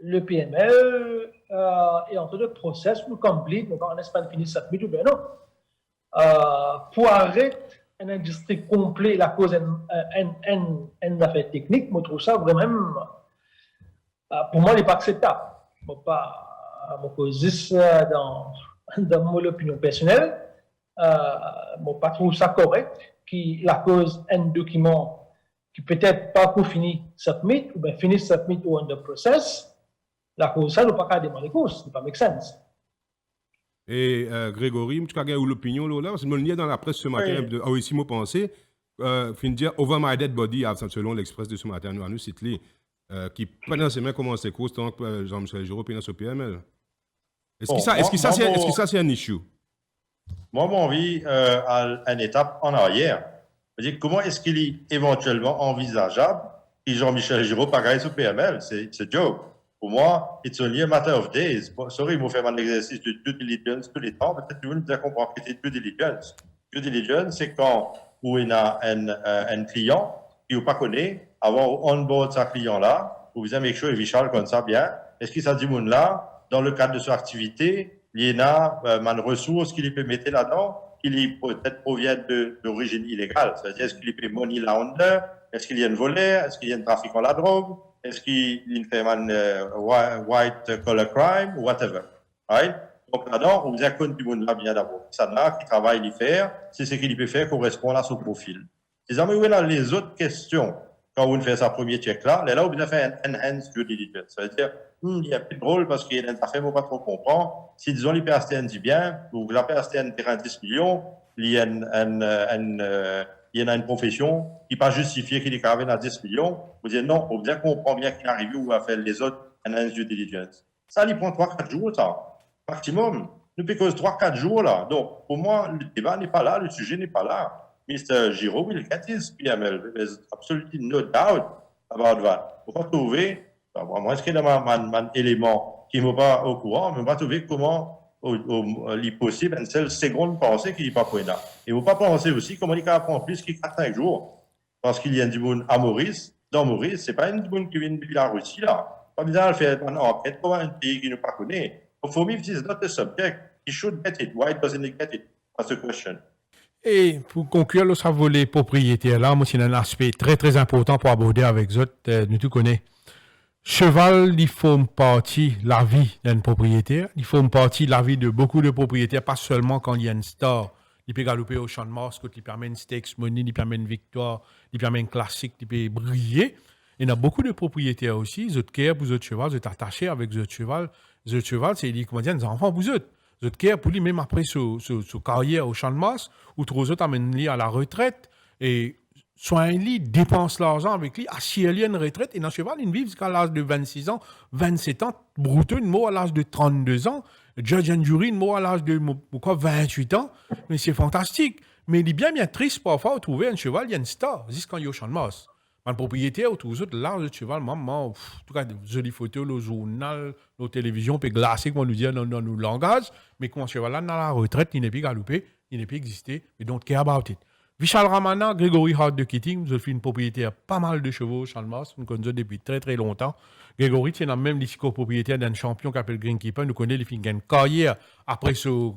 le PML est en train de process pour complete, donc en Espagne finit 7 000 ou bien non. Pour arrêter une industrie complète, la cause d'une affaire technique, je trouve ça vraiment, pour moi, il n'est pas acceptable. Je ne pas dans mon opinion personnelle. Je ne pas trouve ça correct que la cause un document qui peut-être pas pour finir submit ou bien finir submit ou under process, la cause ça ne pas qu'à démarrer les courses, ça ne pas make sense. Et Grégory, tu as l'opinion là, parce que je me dans la presse ce matin, ici, moi pensé, fin dire over my dead body, selon l'Express de ce matin, nous cite qui pendant ces mains commence les courses tant que Jean-Michel Giraud pénal sur PML. Est-ce que ça c'est un issue? Moi, mon envie à une étape en arrière. C'est-à-dire, comment est-ce qu'il est éventuellement envisageable que Jean-Michel Giraud pagaille sur PML? C'est joke. Pour moi, it's only a matter of days. Sorry, il m'a fait un exercice de due diligence tous les temps. Peut-être que vous nous comprendre que c'est due diligence. Due diligence, c'est quand où il y a un client qui ne pas connaît, avant on-board sa client-là, vous avez make sure et Vichal comme ça bien. Est-ce qu'il s'agit de là, dans le cadre de son activité, il y a une ressource qu'il peut mettre là-dedans, qui peut-être provient d'origine illégale. C'est-à-dire, est-ce qu'il peut money launder? Est-ce qu'il y a un volet? Est-ce qu'il y a un trafic en la drogue? Est-ce qu'il fait un white collar crime? Whatever. Right? Donc là-dedans, on vous a compte du monde là bien d'abord. Ça là, qui travaille, il fait, c'est ce qu'il peut faire correspond à son profil. Si jamais vous avez les autres questions, quand vous faites sa première check là vous avez fait un enhanced due diligence. Ça veut dire, il y a plus drôle parce qu'il y a une affaire, pas trop comprendre. Si disons, les PSTN dit bien, ou la PSTN terrain 10 millions, il y a une profession qui n'est pas justifiée qu'il est carré à 10 millions. Vous dites non, on bien comprend bien qu'il arrive où va faire les autres enhanced due diligence. Ça, il prend 3-4 jours, ça. Maximum. Nous piquons 3-4 jours là. Donc, pour moi, le débat n'est pas là, le sujet n'est pas là. Mr. Giraud will get his PML. There's absolutely no doubt about that. Faut pas trouver, moi, est-ce qu'il y a un élément qui ne m'est pas au courant, mais on va trouver comment possible, c'est le second passé qui n'est pas pour là. Et vous pas penser aussi comment il apprend plus qu'il 4-5 jours. Parce qu'il y a du monde à Maurice. Dans Maurice, ce n'est pas une monde qui vient de la Russie là. Pas besoin de faire une enquête pour un pays qui ne pas connaît. For me, this is not the subject. He should get it. Why doesn't he get it? That's the question. Et pour conclure, le volet propriétaire là, moi, c'est un aspect très très important pour aborder avec vous. Nous tout connaissons. Cheval, il forme partie de la vie d'un propriétaire. Il forme partie de la vie de beaucoup de propriétaires, pas seulement quand il y a une star. Il peut galoper au champ de Mars, il permet une stakes money, il permet une victoire, il permet une classique, il peut briller. Il y a beaucoup de propriétaires aussi. Vous êtes care pour votre cheval, vous êtes attaché avec votre cheval. Votre cheval, c'est comment dire, des enfants pour eux. Vous êtes care pour lui, même après sa carrière au champ de Mars, ou trop autres amènent lui à la retraite. Et soit lui dépense l'argent avec lui, assis lui une retraite, et dans le cheval, il vit jusqu'à l'âge de 26 ans, 27 ans, Brouton, il meurt à l'âge de 32 ans, Judge and Jury, il meurt à l'âge de 28 ans, mais c'est fantastique. Mais il est bien triste parfois de trouver un cheval, il y a une star, jusqu'à au champ de Mars. Un propriétaire, ou tous autres, l'âge de cheval, maman, en tout cas, des jolies photos, le journal, la télévision, puis glacé, comme on nous dit dans nos langages, mais quand un cheval là, dans la retraite, il n'est plus galopé, il n'est plus existé, we don't care about it. Vishal Ramana, Grégory Hart de Keating, vous avez une propriétaire pas mal de chevaux au champ de Mars, nous connaissons depuis très très longtemps. Grégory, c'est même le propriétaire d'un champion qui s'appelle Greenkeeper, nous connaissons, il fait une carrière après ce,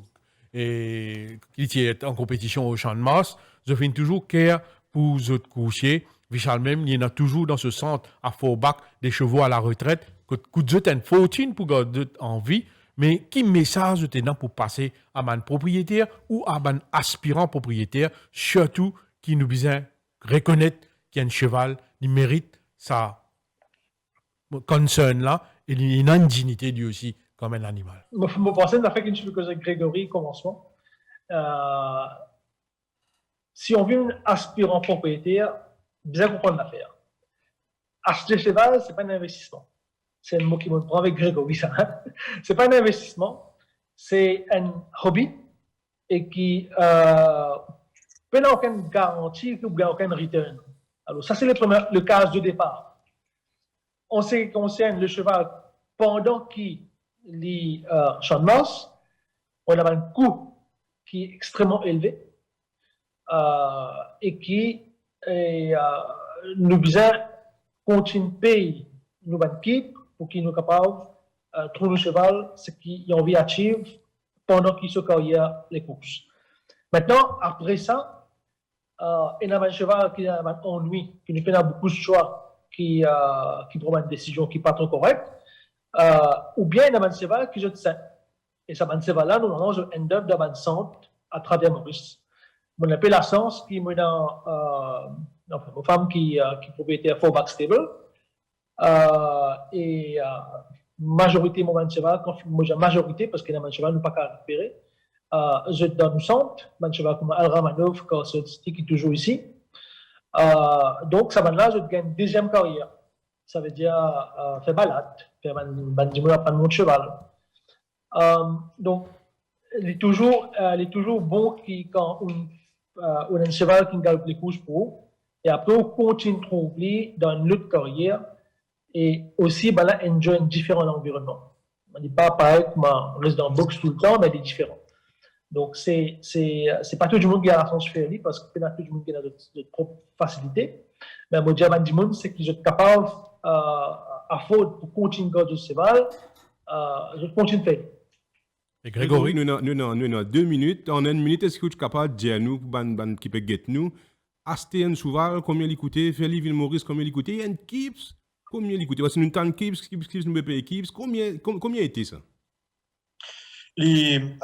qui est en compétition au champ de Mars. Vous avez toujours care pour vous autres coucher. Vishal même, il y en a toujours dans ce centre à Forbach des chevaux à la retraite, que vous avez une fortune pour garder en vie. Mais qui message est là pour passer à un propriétaire ou à un aspirant propriétaire, surtout qui nous besoin reconnaître qu'il y a un cheval, il mérite sa concern là, et il a une dignité lui aussi comme un animal. Je pense que une chose que Grégory commencement. Si on veut un aspirant propriétaire, bien comprendre l'affaire. Acheter cheval, ce n'est pas un investissement. C'est un mot qui me prend avec Grégory, ça. C'est pas un investissement, c'est un hobby et qui n'a aucune garantie ou aucun return. Alors, ça, c'est le cas de départ. En ce qui concerne le cheval, pendant qu'il est champ de Mars, on a un coût qui est extrêmement élevé et qui nous besoin continuer de payer nos équipes pour qu'ils soient capables de trouver le cheval, ce qu'ils ont envie d'achieve pendant qu'ils se carrière les courses. Maintenant, après ça, il y a un cheval qui a un ennui, qui nous fait beaucoup de choix, qui prend une décision qui n'est pas trop correcte, ou bien il y a un cheval qui est sain. Et ce cheval-là, normalement, je end up dans un centre à travers Maurice. On appelle la sens qui est une femme qui est propriétaire Forbach Stable. Et majorité mon cheval, quand moi j'ai majorité parce qu'il y a un cheval nous pas qu'à récupérer, je dans le centre, un cheval comme Al Ramanov qui est toujours ici. Donc ça va là, je gagne deuxième carrière. Ça veut dire faire balade, faire prendre mon cheval. Donc il est toujours bon quand on a un cheval qui gagne les courses pour, et après on continue de trouver dans une autre carrière. Et aussi, là, enjoy un différent environnement. On n'est pas pareil comme on reste dans le box tout le temps, mais il est différent. Donc, c'est pas tout le monde qui a la chance de faire parce que pas tout le monde qui a de propres facilités. Mais mon diable du monde, c'est qu'ils sont capables, à faute pour continuer à garder ce cheval, je continue de faire. Et Grégory, nous avons 2 minutes. En 1 minute, est-ce que tu es capable de dire nous, qui peut guetter nous, acheter un cheval, combien il coûte, faire Ville Maurice, combien il coûte, il y a un Kips. Combien il coûte? Parce que nous avons Kips, nous payons Kips. Combien était ça? Il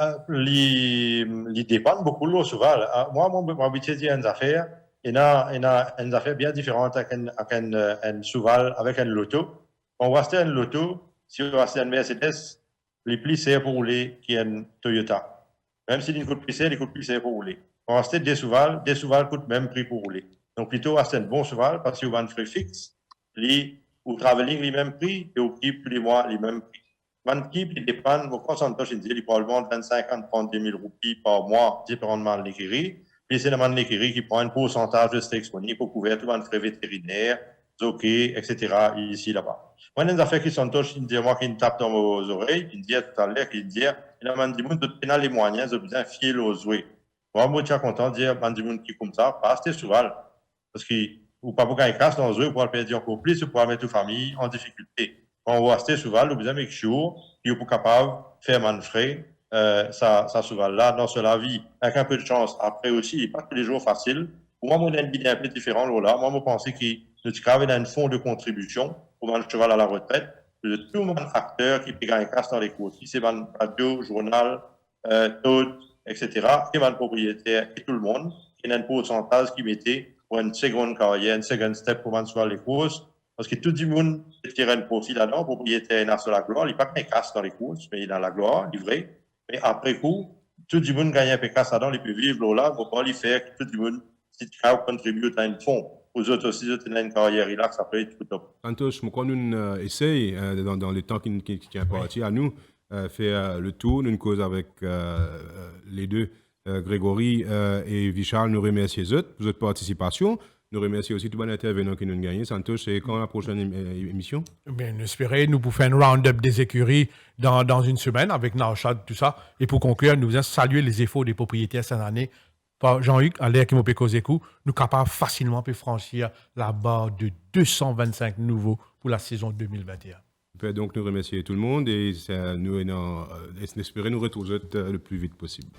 dépend beaucoup de l'eau cheval. Moi, mon habitude d'une affaire, il y a une affaire bien différente avec un cheval, avec un loto. On va acheter un loto, si on va acheter un Mercedes, les plus chers pour rouler qui est un Toyota. Même s'il coûte plus cher, il coûte plus cher pour rouler. On va acheter des chevals coûtent même prix pour rouler. Donc plutôt acheter un bon cheval parce qu'il y a un frais fixe. Ou travelling les mêmes prix et au keep tous les mois les mêmes prix. Man keep, il dépend, au pourcentage, il probablement 25 à 30 000 roupies par mois, dépendamment de l'écurie. Puis c'est le man l'écurie qui prend un pourcentage de stakes money pour couvrir tout le frais vétérinaire hockey, etc., ici, là-bas. Moi, il y a des affaires qui sont touchées, qui me tapent dans vos oreilles, qui me disent tout à l'heure, qui me disent, il y a des gens qui ont les moyens de bien fier aux jouets. Moi, je suis content de dire, il y a des gens qui comme ça, pas rester souvent. Parce que, ou pas pour gagner casse dans le jeu, pour perdre encore plus, pour mettre toute famille en difficulté. Quand on va rester souvent, vous avez chaud, puis vous êtes capable de faire manfrer, ça souvent là, dans la vie, avec un peu de chance. Après aussi, pas tous les jours facile. Pour moi, mon idée est un peu différente, là. Moi, je pense qu'il y a un fonds de contribution pour un cheval à la retraite, de tout le monde acteur qui peut gagner casse dans les cours. Si c'est un radio, journal, tout, etc., et un propriétaire, et tout le monde, il y a un pourcentage qui mettait pour une seconde carrière, une seconde step pour un cheval les courses. Parce que tout le monde tire un profit là-dedans, propriétaire n'a sur la gloire, il n'y a pas qu'un casse dans les courses, mais il a la gloire, livré. Mais après coup, tout le monde gagne un peu casse là-dedans, il peut vivre là, il ne faut pas lui faire que tout le monde, si tu contribue à un fonds. Aux autres aussi, ils ont une carrière relax, après, tout top. Santos, je crois que nous essayons, dans le temps qui est imparti à nous, faire le tour, nous cause avec les deux, Grégory et Vichal, nous remercier pour votre participation. Nous remercions aussi tous les intervenants qui nous ont gagné. Santos, c'est quand la prochaine émission? Bien, espérez, nous pouvons faire un round-up des écuries dans une semaine avec Nauchad, tout ça. Et pour conclure, nous voulons saluer les efforts des propriétaires cette année. Par Jean-Hugues, à l'air qui m'a causé coup, nous sommes capables facilement de franchir la barre de 225 nouveaux pour la saison 2021. On peut donc nous remercier tout le monde et nous espérons nous retrouver le plus vite possible.